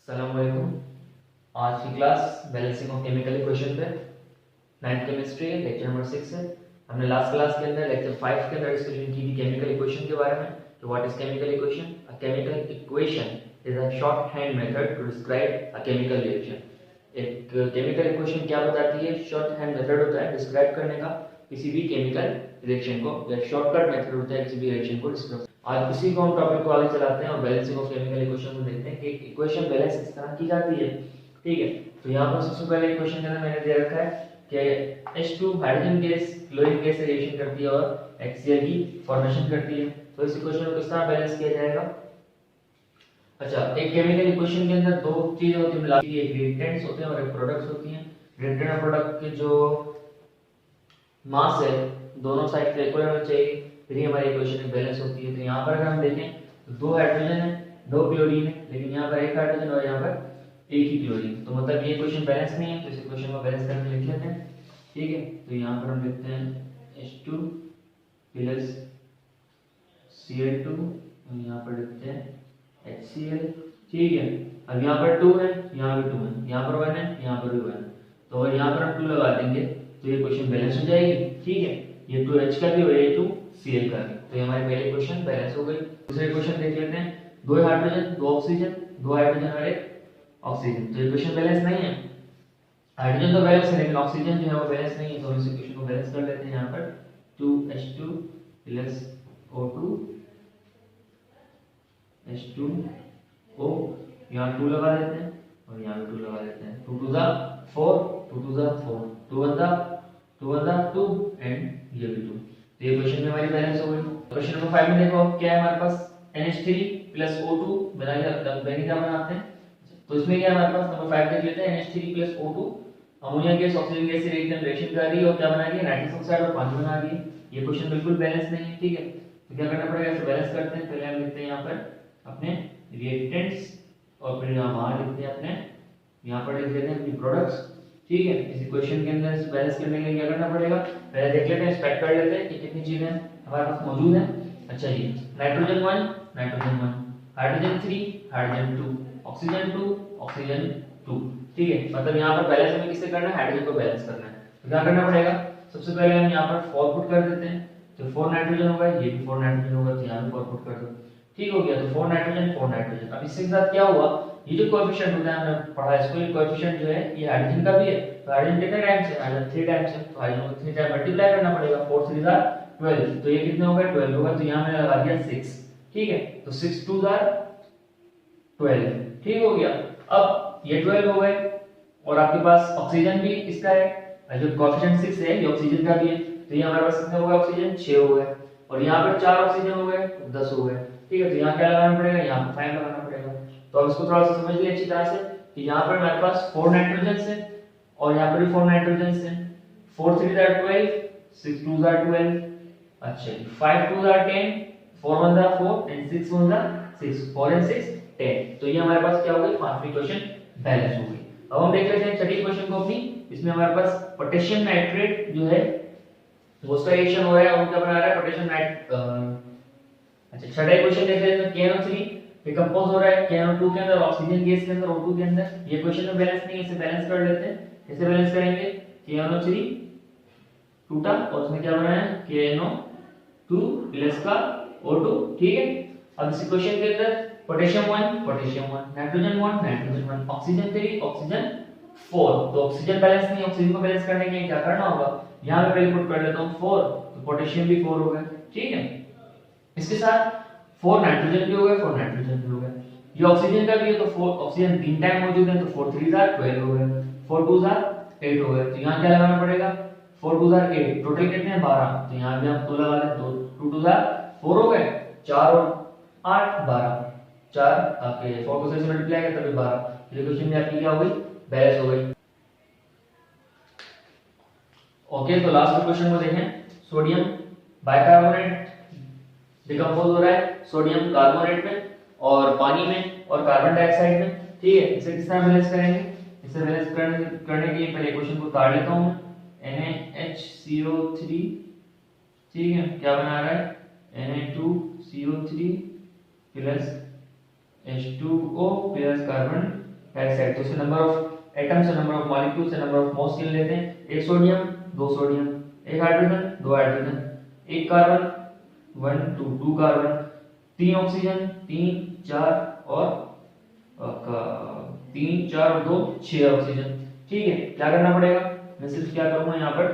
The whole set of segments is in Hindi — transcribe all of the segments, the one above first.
अस्सलाम वालेकुम। आज की class balancing of chemical equation पे 9th केमिस्ट्री लेक्चर नंबर 6 है। हमने लास्ट क्लास के अंदर लेक्चर 5 के अंदर डिस्कशन की थी केमिकल इक्वेशन के बारे में कि what is chemical equation. A chemical equation is a short hand method to describe a chemical reaction. एक केमिकल इक्वेशन क्या बताती है? शॉर्ट हैंड मेथड होता है डिस्क्राइब करने का किसी भी केमिकल रिएक्शन को, या शॉर्टकट मेथड होता है किसी भी रिएक्शन को डिस्क्राइब। आज इसी को हम टॉपिक को आगे चलाते हैं और बैलेंसिंग ऑफ केमिकल इक्वेशन को देखते हैं कि इक्वेशन बैलेंस किस तरह की जाती है। ठीक है, तो यहाँ पर सबसे पहले इक्वेशन के अंदर मैंने दे रखा है कि H2 hydrogen gas chlorine gas से रिएक्शन करती है और HCl की फॉर्मेशन करती है। तो इस इक्वेशन को किस तरह बैलेंस किया जाएगा? अच्छा, एक केमिकल इक्वेशन के अंदर दो चीजें होती हैं, एक रिएक्टेंट्स होते हैं और एक प्रोडक्ट्स होती हैं। रिएक्टेंट और प्रोडक्ट के जो मास है दोनों साइड से इक्वल होना चाहिए, फिर ही हमारी इक्वेशन बैलेंस होती है। तो यहाँ पर अगर हम देखें तो दो हाइड्रोजन है, दो क्लोरीन है, लेकिन यहाँ पर एक हाइड्रोजन और यहाँ पर एक ही क्लोरीन, तो मतलब ये इक्वेशन बैलेंस नहीं है। तो इस इक्वेशन को बैलेंस करके लिख लेते हैं। ठीक है, तो यहाँ पर हम लिखते हैं H2 प्लस Cl2 और यहाँ पर लिखते हैं HCl। ठीक है, अब यहाँ पर 2 है, यहाँ भी 2 है, यहाँ पर 1 है, यहाँ पर भी 1 है, तो अगर यहाँ पर हम 2 लगा देंगे तो ये क्वेश्चन बैलेंस हो जाएगी। ठीक है, ये 2H का भी और ये 2Cl का भी, तो ये हमारी पहली क्वेश्चन बैलेंस हो गई। दूसरे क्वेश्चन देख लेते हैं। दो हाइड्रोजन दो ऑक्सीजन, दो हाइड्रोजन और एक ऑक्सीजन, तो ये क्वेश्चन बैलेंस नहीं है। हाइड्रोजन तो बैलेंस है लेकिन ऑक्सीजन जो है वो बैलेंस नहीं है, तो हम इस इक्वेशन को बैलेंस कर लेते हैं। यहाँ पर 2H2 प्लस O2 H2O, यहाँ 2 लगा देते हैं और यहाँ भी 2 लगा देते हैं। 2 2 4, 2 2 4, 2 1 2 एंड ये भी 2। तो ये क्वेश्चन में हमारी बैलेंस हो गई। क्वेश्चन नंबर 5 में देखो क्या है हमारे पास, NH3 प्लस O2 बेनी का बनाते हैं। तो इसमें क्या है हमारे पास, नंबर 5 देख लेते हैं। NH3 plus O2 ammonia gas oxygen gas से रिएक्शन कर रही है और क्या बना रही है? नाइट्रस ऑक्साइड और पानी बना रही है। ये क्वेश्चन बिल्कुल बैलेंस नहीं है। ठीक है, तो क्या करना पड़ेगा? इसे बैलेंस करते हैं। पहले हम लिखते हैं यहाँ पर अपने रिएक्टेंट्स और फिर यहाँ बाहर लिखते हैं अपने, यहाँ पर लिख देते हैं अपनी प्रोडक्ट्स। ठीक है, इस इक्वेशन के अंदर इस बैलेंस करने के लिए क्या करना पड़ेगा? पहले देख लेते हैं, इंस्पेक्ट कर लेते हैं कि कितनी चीजें हमारे पास मौजूद हैं। अच्छा, ये nitrogen 1 nitrogen 1, hydrogen 3 hydrogen 2, oxygen 2 oxygen 2। ठीक है, मतलब यहाँ पर बैलेंस हमें किससे करना है? हाइड्रोजन को बैलेंस करना है। तो क्या करना पड़ेगा? सबसे पहले हम यहाँ पर 4 पुट कर देते हैं, तो 4 नाइट्रोजन होगा, ये भी 4 नाइट्रोजन होगा, तो यहाँ भी 4 पुट कर दो। ठीक हो गया, तो 4 नाइट्रोजन 4 नाइट्रोजन। अब इसके साथ क्या हुआ, ये जो कोएफिशिएंट होता है हमने पढ़ा इसको, ये कोएफिशिएंट जो है ये हाइड्रोजन का भी है। तो हाइड्रोजन कितने टाइम्स है? हाइड्रोजन 3 टाइम्स है, तो हाइड्रोजन को 3 टाइम मल्टीप्लाई करना पड़ेगा। 4 3 12, तो ये कितने हो गए? 12 होगा, तो यहाँ मैंने लगा दिया 6। ठीक है, तो 6 2 12। ठीक हो गया, अब ये 12 हो गए और आपके पास ऑक्सीजन भी इसका है, जो कोएफिशिएंट 6 है ये ऑक्सीजन का भी है, तो ये हमारे पास कितने हो गए? ऑक्सीजन 6 हो गए, और यहाँ पर 4 ऑक्सीजन हो गए, 10 हो गए। ठीक है, तो यहाँ क्या लगाना पड़ेगा? यहाँ पर 5 लगाना पड़ेगा। तो अब इसको थोड़ा सा समझ लिया अच्छी तरह से कि यहाँ पर हमारे पास 4 नाइट्रोजन है और यहाँ पर भी 4 नाइट्रोजन है। 4 3 12, 6 2 12। अच्छा, 5 2 10, 4 1 4 एंड 6 1 6, 4 एंड 6 10। तो ये हमारे पास क्या हो गई? पांचवी क्वेश्चन बैलेंस हो गई। अब हम देख लेते हैं छठी क्वेश्चन को अपनी। इसमें हमारे पास पोटेशियम नाइट्रेट जो है वो उसका रिएक्शन हो रहा है और क्या बना रहा है? Potassium night. अच्छा, छठा क्वेश्चन देख लेते हैं। KNO3 डिकम्पोज हो रहा है KNO2 के अंदर, ऑक्सीजन गैस के अंदर, O2 के अंदर। ये क्वेश्चन में बैलेंस नहीं है, इसे बैलेंस कर लेते हैं। कैसे बैलेंस करेंगे? KNO3 टूटा और उसमें क्या बना है? KNO2 प्लस का O2। ठीक है, अब इस क्वेश्चन के अंदर potassium 1 nitrogen 1 nitrogen 1, oxygen 3 oxygen 4। तो ऑक्सीजन बैलेंस नहीं है, ऑक्सीजन को बैलेंस करने के लिए क्या करना होगा? यहां पे पहले पुट कर लेता हूं 4, तो पोटेशियम भी 4 हो गया। ठीक है, इसके साथ 4 नाइट्रोजन भी हो गए, 4 नाइट्रोजन भी हो गए। ये ऑक्सीजन का भी है, तो 4 ऑक्सीजन 3 टाइम मौजूद है, तो 4 3 12 हो गए, 4 2 8 हो गए। तो यहां क्या लगाना पड़ेगा? 4 2 8, टोटल कितने हैं? 12। तो यहां भी हम 2 लगा लें, तो 2 2 4 हो गए, 4 और 8 12, 4 आपके 4 को 6 से मल्टीप्लाई करें तभी 12। ये क्वेश्चन में आपकी क्या हो गई? बैलेंस हो गई। ओके, तो लास्ट क्वेश्चन को देखें। सोडियम बाइकार्बोनेट डिकम्पोज हो रहा है सोडियम कार्बोनेट में और पानी में और कार्बन डाइऑक्साइड में। ठीक है, इसे किस तरह बैलेंस करेंगे? इसे बैलेंस करने के लिए पहले क्वेश्चन को काट लेता हूं। NaHCO3, ठीक है, क्या बना रहा है? Na2CO3 plus H2O plus carbon right side. तो इससे नंबर ऑफ एटम्स है, नंबर ऑफ मॉलिक्यूल्स है, नंबर ऑफ मोल्स गिन लेते हैं। एक सोडियम, दो सोडियम, एक हाइड्रोजन, दो हाइड्रोजन, एक कार्बन, 1 2 2 कार्बन, तीन ऑक्सीजन, 3 4 और 3 4 और 2 6 ऑक्सीजन। ठीक है, क्या करना पड़ेगा, मैं सिर्फ क्या करूंगा यहाँ पर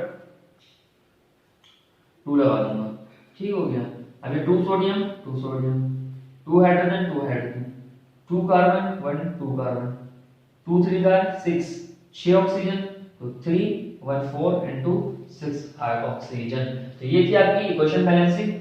2 लगा दूंगा। ठीक हो गया। अभी 2 sodium, 2 sodium, 2 hydrogen, 2 hydrogen, 2 carbon, 1 2 carbon, 2 3 6 6 oxygen, तो 3 1 4 एंड 2 6 ऑक्सीजन। तो ये थी आपकी इक्वेशन बैलेंसिंग।